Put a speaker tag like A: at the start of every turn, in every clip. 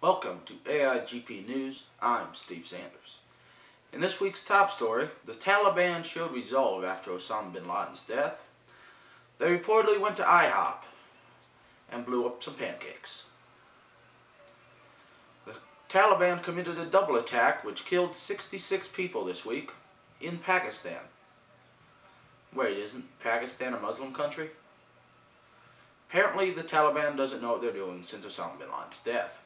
A: Welcome to AIGP News. I'm Steve Sanders. In this week's top story, the Taliban showed resolve after Osama bin Laden's death. They reportedly went to IHOP and blew up some pancakes. The Taliban committed a double attack which killed 66 people this week in Pakistan. Wait, isn't Pakistan a Muslim country? Apparently the Taliban doesn't know what they're doing since Osama bin Laden's death.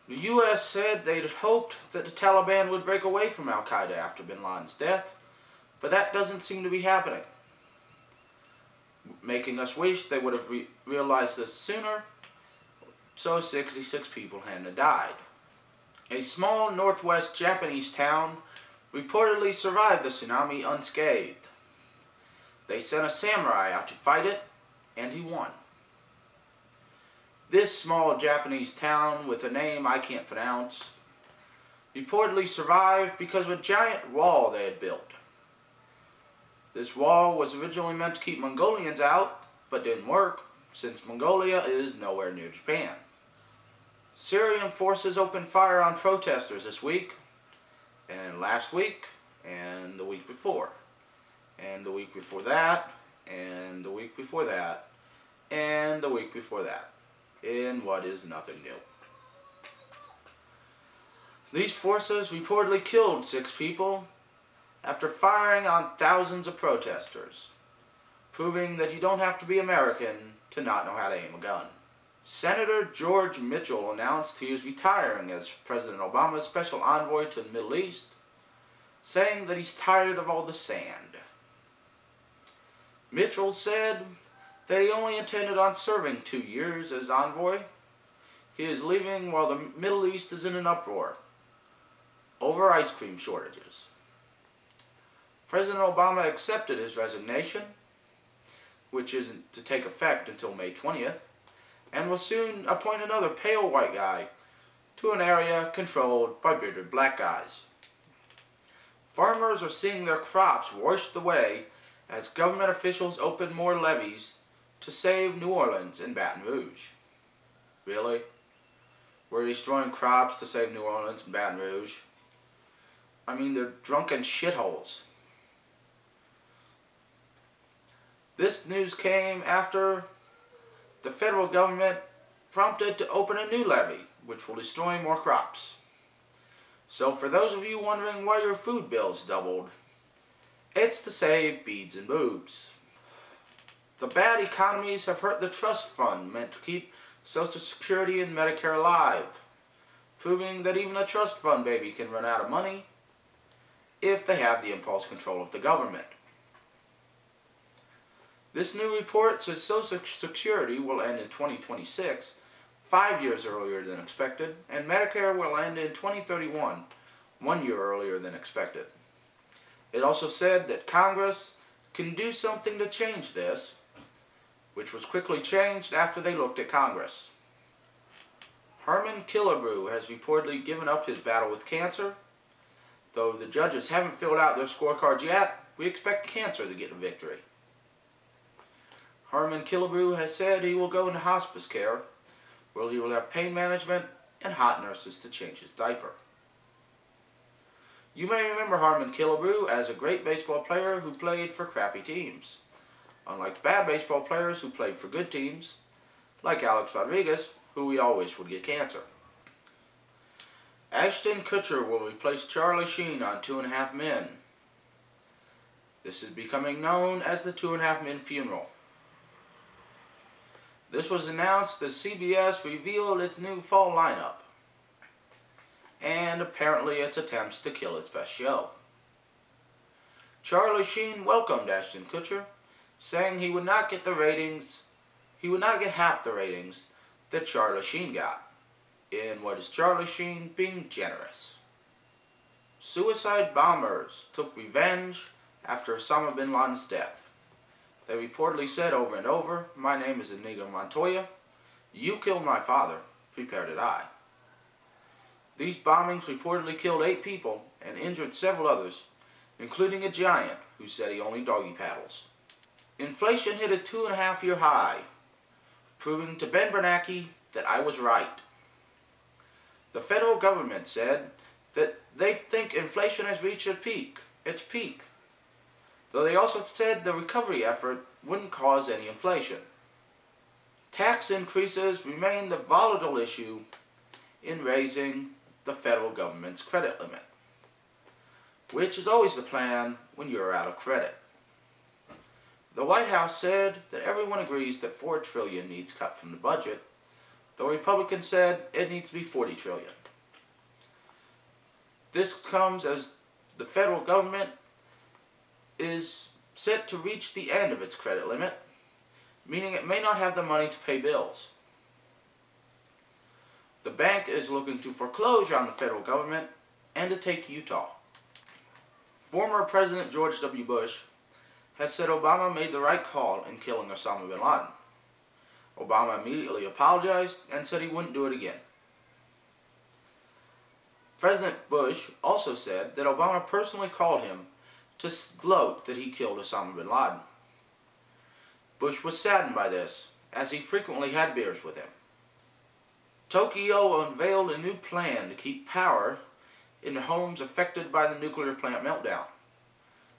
A: The U.S. said they'd hoped that the Taliban would break away from Al-Qaeda after bin Laden's death, but that doesn't seem to be happening, making us wish they would have realized this sooner, so 66 people hadn't died. A small northwest Japanese town reportedly survived the tsunami unscathed. They sent a samurai out to fight it, and he won. This small Japanese town with a name I can't pronounce reportedly survived because of a giant wall they had built. This wall was originally meant to keep Mongolians out, but didn't work since Mongolia is nowhere near Japan. Syrian forces opened fire on protesters this week, and last week, and the week before, and the week before that, and the week before that, and the week before that. In what is nothing new. These forces reportedly killed 6 people after firing on thousands of protesters, proving that you don't have to be American to not know how to aim a gun. Senator George Mitchell announced he was retiring as President Obama's special envoy to the Middle East, saying that he's tired of all the sand. Mitchell said that he only intended on serving 2 years as envoy. He is leaving while the Middle East is in an uproar over ice cream shortages. President Obama accepted his resignation, which isn't to take effect until May 20th, and will soon appoint another pale white guy to an area controlled by bearded black guys. Farmers are seeing their crops washed away as government officials open more levees to save New Orleans and Baton Rouge. Really? We're destroying crops to save New Orleans and Baton Rouge? I mean, they're drunken shitholes. This news came after the federal government prompted to open a new levee, which will destroy more crops. So for those of you wondering why your food bills doubled, it's to save beads and boobs. The bad economies have hurt the trust fund meant to keep Social Security and Medicare alive, proving that even a trust fund baby can run out of money if they have the impulse control of the government. This new report says Social Security will end in 2026, 5 years earlier than expected, and Medicare will end in 2031, 1 year earlier than expected. It also said that Congress can do something to change this, which was quickly changed after they looked at Congress. Herman Killebrew has reportedly given up his battle with cancer. Though the judges haven't filled out their scorecards yet, we expect cancer to get a victory. Herman Killebrew has said he will go into hospice care, where he will have pain management and hot nurses to change his diaper. You may remember Herman Killebrew as a great baseball player who played for crappy teams, unlike bad baseball players who played for good teams, like Alex Rodriguez, who we all wish would get cancer. Ashton Kutcher will replace Charlie Sheen on 2.5 Men. This is becoming known as the 2.5 Men funeral. This was announced as CBS revealed its new fall lineup, and apparently its attempts to kill its best show. Charlie Sheen welcomed Ashton Kutcher, saying he would not get half the ratings that Charlie Sheen got, in what is Charlie Sheen being generous. Suicide bombers took revenge after Osama bin Laden's death. They reportedly said over and over, "My name is Inigo Montoya. You killed my father. Prepare to die." These bombings reportedly killed 8 people and injured several others, including a giant who said he only doggy paddles. Inflation hit a 2.5-year high, proving to Ben Bernanke that I was right. The federal government said that they think inflation has reached its peak, though they also said the recovery effort wouldn't cause any inflation. Tax increases remain the volatile issue in raising the federal government's credit limit, which is always the plan when you're out of credit. The White House said that everyone agrees that $4 trillion needs cut from the budget, though Republicans said it needs to be $40 trillion. This comes as the federal government is set to reach the end of its credit limit, meaning it may not have the money to pay bills. The bank is looking to foreclose on the federal government and to take Utah. Former President George W. Bush has said Obama made the right call in killing Osama bin Laden. Obama immediately apologized and said he wouldn't do it again. President Bush also said that Obama personally called him to gloat that he killed Osama bin Laden. Bush was saddened by this, as he frequently had beers with him. Tokyo unveiled a new plan to keep power in the homes affected by the nuclear plant meltdown.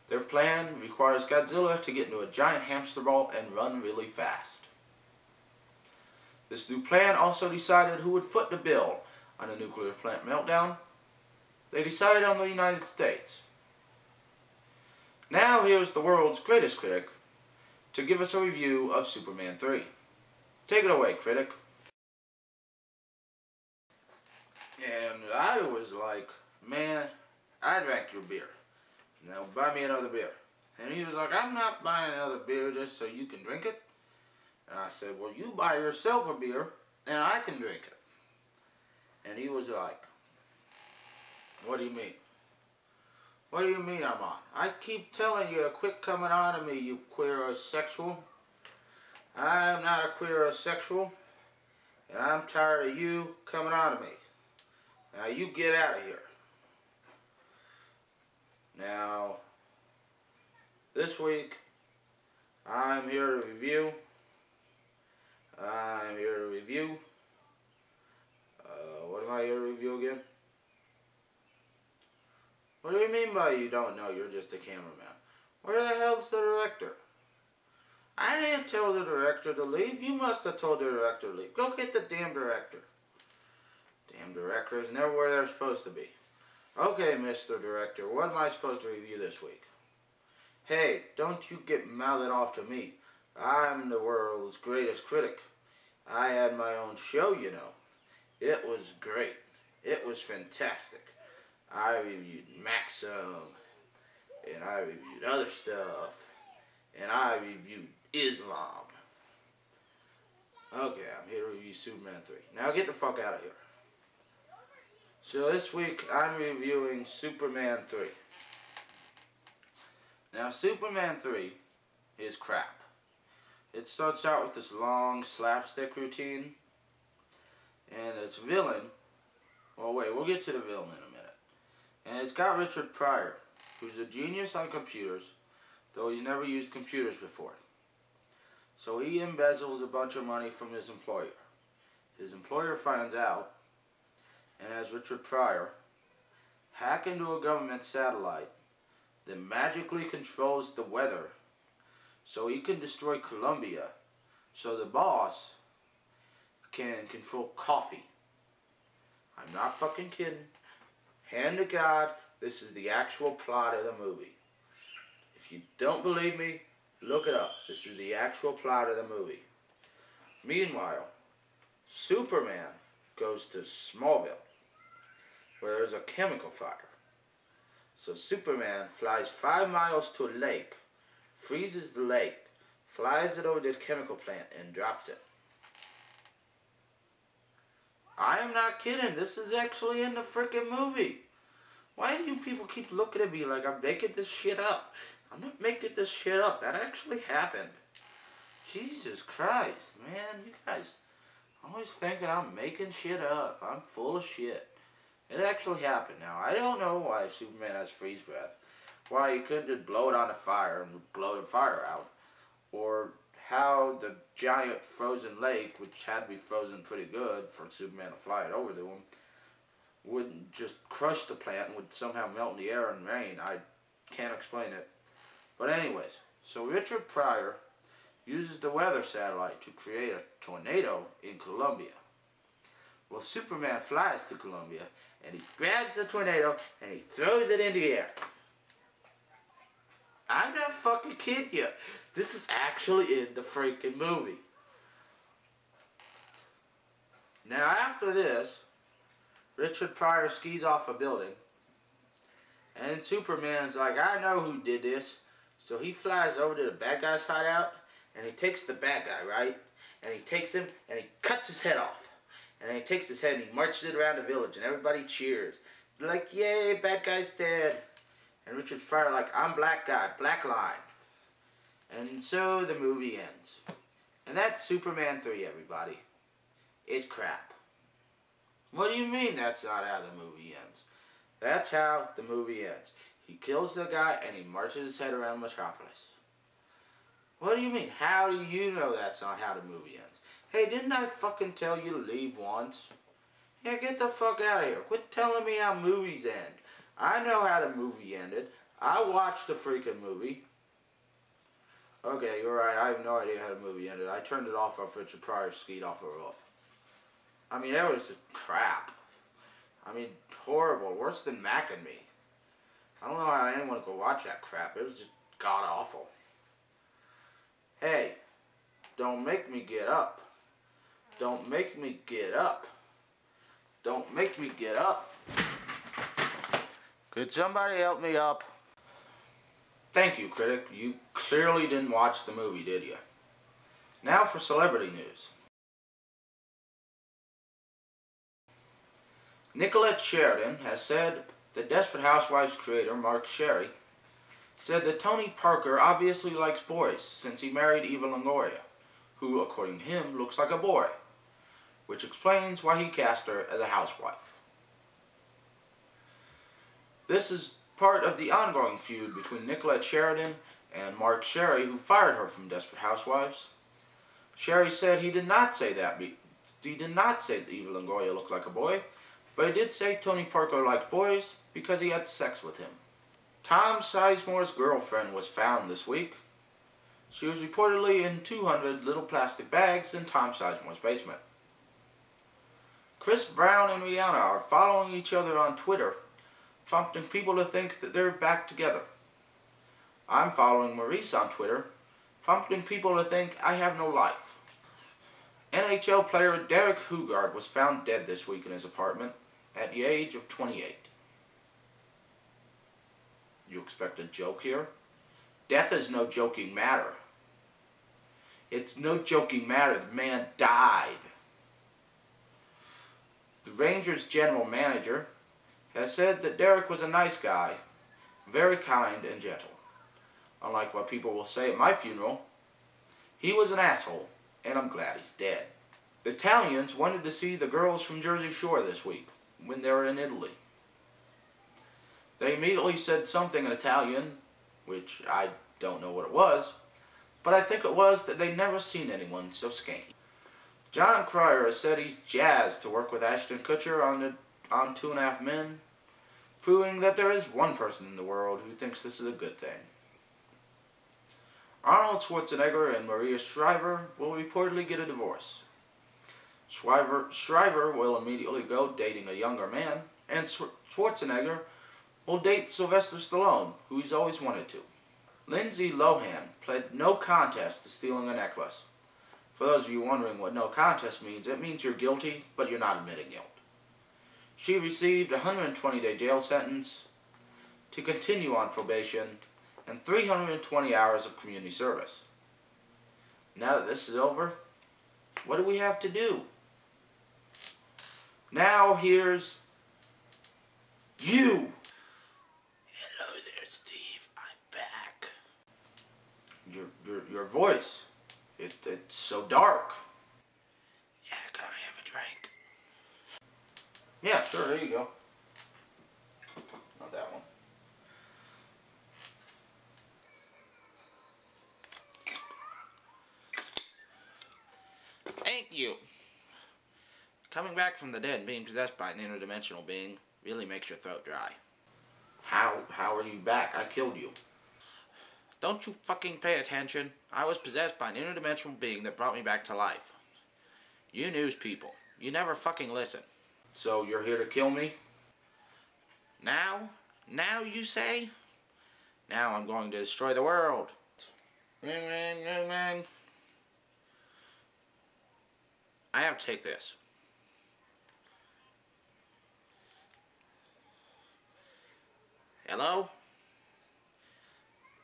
A: Their plan requires Godzilla to get into a giant hamster ball and run really fast. This new plan also decided who would foot the bill on a nuclear plant meltdown. They decided on the United States. Now here's the world's greatest critic to give us a review of Superman 3. Take it away, critic. And I was like, man, I drank your beer. Now buy me another beer. And he was like, I'm not buying another beer just so you can drink it. And I said, well, you buy yourself a beer and I can drink it. And he was like, what do you mean? What do you mean I'm on? I keep telling you, quit coming on to me, you queer sexual. I'm not a queer sexual. And I'm tired of you coming on to me. Now you get out of here. Now, this week, I'm here to review. What am I here to review again? What do you mean by you don't know? You're just a cameraman. Where the hell's the director? I didn't tell the director to leave. You must have told the director to leave. Go get the damn director. Damn director is never where they're supposed to be. Okay, Mr. Director, what am I supposed to review this week? Hey, don't you get mouthed off to me. I'm the world's greatest critic. I had my own show, you know. It was great. It was fantastic. I reviewed Maxim, and I reviewed other stuff, and I reviewed Islam. Okay, I'm here to review Superman 3. Now get the fuck out of here. So this week, I'm reviewing Superman 3. Now, Superman 3 is crap. It starts out with this long slapstick routine, and its villain, well wait, we'll get to the villain in a minute. And it's got Richard Pryor, who's a genius on computers, though he's never used computers before. So he embezzles a bunch of money from his employer. His employer finds out, and has Richard Pryor hack into a government satellite that magically controls the weather so he can destroy Colombia, so the boss can control coffee. I'm not fucking kidding. Hand to God, this is the actual plot of the movie. If you don't believe me, look it up. This is the actual plot of the movie. Meanwhile, Superman goes to Smallville, where there's a chemical fire. So Superman flies 5 miles to a lake, freezes the lake, flies it over to the chemical plant, and drops it. I am not kidding. This is actually in the frickin' movie. Why do you people keep looking at me like I'm making this shit up? I'm not making this shit up. That actually happened. Jesus Christ, man. You guys always thinking I'm making shit up. I'm full of shit. It actually happened. Now, I don't know why Superman has freeze breath. Why he couldn't just blow it on the fire and blow the fire out. Or how the giant frozen lake, which had to be frozen pretty good for Superman to fly it over to him, wouldn't just crush the plant and would somehow melt in the air and rain. I can't explain it. But anyways, so Richard Pryor uses the weather satellite to create a tornado in Colombia. Well, Superman flies to Colombia and he grabs the tornado and he throws it in the air. I'm not fucking kidding you. This is actually in the freaking movie. Now after this, Richard Pryor skis off a building. And Superman's like, I know who did this. So he flies over to the bad guy's hideout. And he takes the bad guy, right? And he takes him and he cuts his head off. And then he takes his head and he marches it around the village. And everybody cheers. They're like, yay, bad guy's dead. And Richard Pryor like, I'm black guy, black line. And so the movie ends. And that's Superman 3, everybody. It's crap. What do you mean that's not how the movie ends? That's how the movie ends. He kills the guy and he marches his head around Metropolis. What do you mean? How do you know that's not how the movie ends? Hey, didn't I fucking tell you to leave once? Yeah, get the fuck out of here. Quit telling me how movies end. I know how the movie ended. I watched the freaking movie. Okay, you're right. I have no idea how the movie ended. I turned it off after Richard Pryor skied off a roof. I mean, that was just crap. I mean, horrible. Worse than Mac and Me. I don't know how anyone would go watch that crap. It was just god-awful. Hey, don't make me get up. Don't make me get up. Don't make me get up. Could somebody help me up? Thank you, critic. You clearly didn't watch the movie, did you? Now for celebrity news. Nicolette Sheridan has said that Desperate Housewives creator Mark Sherry said that Tony Parker obviously likes boys since he married Eva Longoria, who, according to him, looks like a boy, which explains why he cast her as a housewife. This is part of the ongoing feud between Nicolette Sheridan and Mark Sherry, who fired her from Desperate Housewives. Sherry said he did not say that Eva Longoria looked like a boy, but he did say Tony Parker liked boys because he had sex with him. Tom Sizemore's girlfriend was found this week. She was reportedly in 200 little plastic bags in Tom Sizemore's basement. Chris Brown and Rihanna are following each other on Twitter, prompting people to think that they're back together. I'm following Maurice on Twitter, prompting people to think I have no life. NHL player Derek Hugard was found dead this week in his apartment at the age of 28. You expect a joke here? Death is no joking matter. It's no joking matter. The man died. The Rangers general manager has said that Derek was a nice guy, very kind and gentle. Unlike what people will say at my funeral, he was an asshole, and I'm glad he's dead. The Italians wanted to see the girls from Jersey Shore this week when they were in Italy. They immediately said something in Italian, which I don't know what it was, but I think it was that they'd never seen anyone so skanky. John Cryer has said he's jazzed to work with Ashton Kutcher on 2.5 Men, proving that there is one person in the world who thinks this is a good thing. Arnold Schwarzenegger and Maria Shriver will reportedly get a divorce. Shriver will immediately go dating a younger man, and Schwarzenegger will date Sylvester Stallone, who he's always wanted to. Lindsay Lohan pled no contest to stealing a necklace. For those of you wondering what no contest means, it means you're guilty, but you're not admitting guilt. She received a 120-day jail sentence to continue on probation and 320 hours of community service. Now that this is over, what do we have to do? Now here's you. Hello there, Steve. I'm back. Your voice, it's so dark. Yeah, can I have a drink? Yeah, sure, there you go. Not that one.
B: thank you. Coming back from the dead and being possessed by an interdimensional being really makes your throat dry.
A: How are you back? I killed you.
B: Don't you fucking pay attention. I was possessed by an interdimensional being that brought me back to life. You news people, you never fucking listen.
A: So you're here to kill me?
B: Now? Now you say? Now I'm going to destroy the world. Ring, ring, ring, ring. I have to take this. Hello?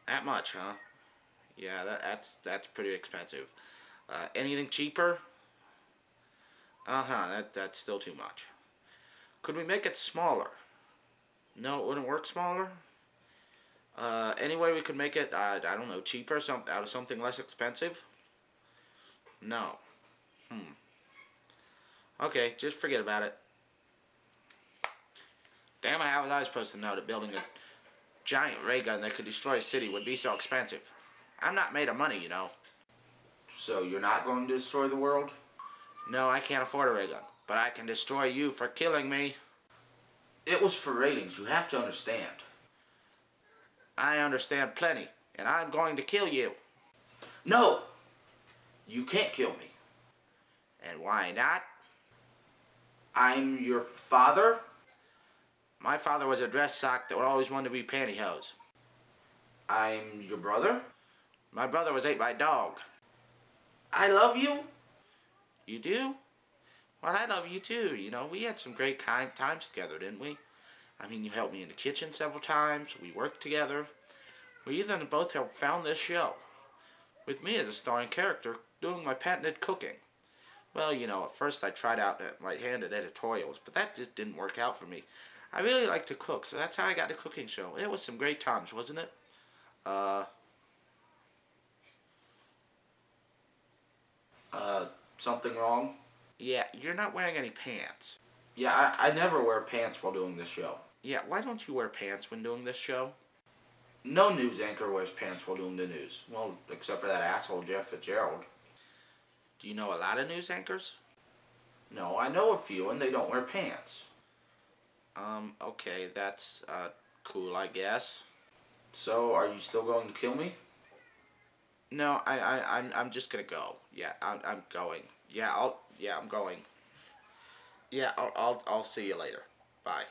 B: That much, huh? Yeah, that's pretty expensive. Anything cheaper? That's still too much. Could we make it smaller? No, it wouldn't work smaller? Any way we could make it, I don't know, cheaper, out of something less expensive? No. Okay, just forget about it. Damn it, how was I supposed to know that building a giant ray gun that could destroy a city would be so expensive? I'm not made of money, you know.
A: So you're not going to destroy the world?
B: No, I can't afford a ray gun, but I can destroy you for killing me.
A: It was for ratings, you have to understand.
B: I understand plenty, and I'm going to kill you.
A: No! You can't kill me.
B: And why not?
A: I'm your father?
B: My father was a dress sock that would always want to be pantyhose.
A: I'm your brother?
B: My brother was ate by a dog.
A: I love you?
B: You do? Well, I love you too. You know, we had some great times together, didn't we? I mean, you helped me in the kitchen several times. We worked together. We even both helped found this show, with me as a starring character doing my patented cooking. Well, you know, at first I tried out right-handed editorials, but that just didn't work out for me. I really like to cook, so that's how I got the cooking show. It was some great times, wasn't it?
A: Something wrong?
B: Yeah, you're not wearing any pants.
A: Yeah, I never wear pants while doing this show.
B: Yeah, why don't you wear pants when doing this show?
A: No news anchor wears pants while doing the news. Well, except for that asshole Jeff Fitzgerald.
B: Do you know a lot of news anchors?
A: No, I know a few and they don't wear pants.
B: Okay, that's, cool, I guess.
A: So, are you still going to kill me?
B: No, I'm just gonna go. Yeah, I'm going. Yeah, I'm going. Yeah, I'll see you later. Bye.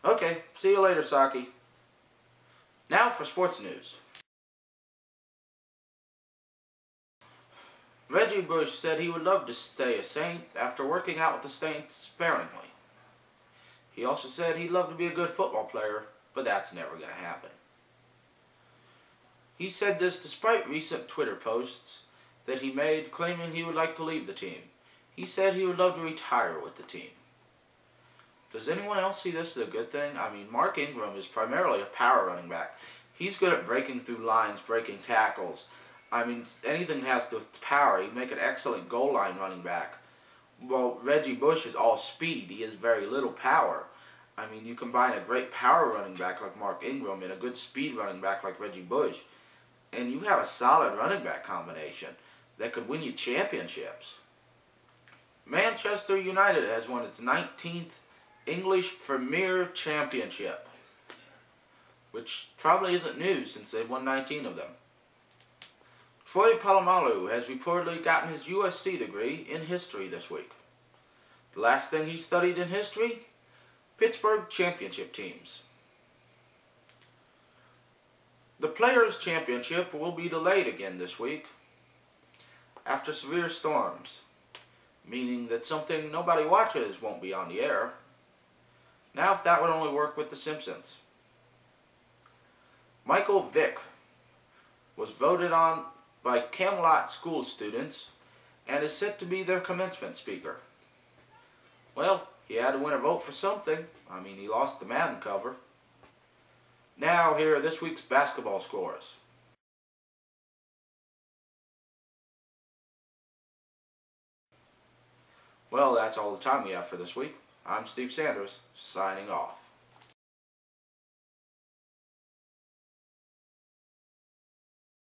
A: Okay, see you later, Saki. Now for sports news. Reggie Bush said he would love to stay a Saint after working out with the Saints sparingly. He also said he'd love to be a good football player, but that's never going to happen. He said this despite recent Twitter posts that he made claiming he would like to leave the team. He said he would love to retire with the team. Does anyone else see this as a good thing? I mean, Mark Ingram is primarily a power running back. He's good at breaking through lines, breaking tackles. I mean, anything that has to do with power, he'd make an excellent goal line running back. Well, Reggie Bush is all speed. He has very little power. I mean, you combine a great power running back like Mark Ingram and a good speed running back like Reggie Bush, and you have a solid running back combination that could win you championships. Manchester United has won its 19th English Premier Championship, which probably isn't news since they've won 19 of them. Troy Polamalu has reportedly gotten his USC degree in history this week. The last thing he studied in history? Pittsburgh championship teams. The Players' Championship will be delayed again this week after severe storms, meaning that something nobody watches won't be on the air. Now if that would only work with The Simpsons. Michael Vick was voted on by Camelot school students and is set to be their commencement speaker. Well, he had to win a vote for something. I mean, he lost the Madden cover. Now, here are this week's basketball scores. Well, that's all the time we have for this week. I'm Steve Sanders, signing off.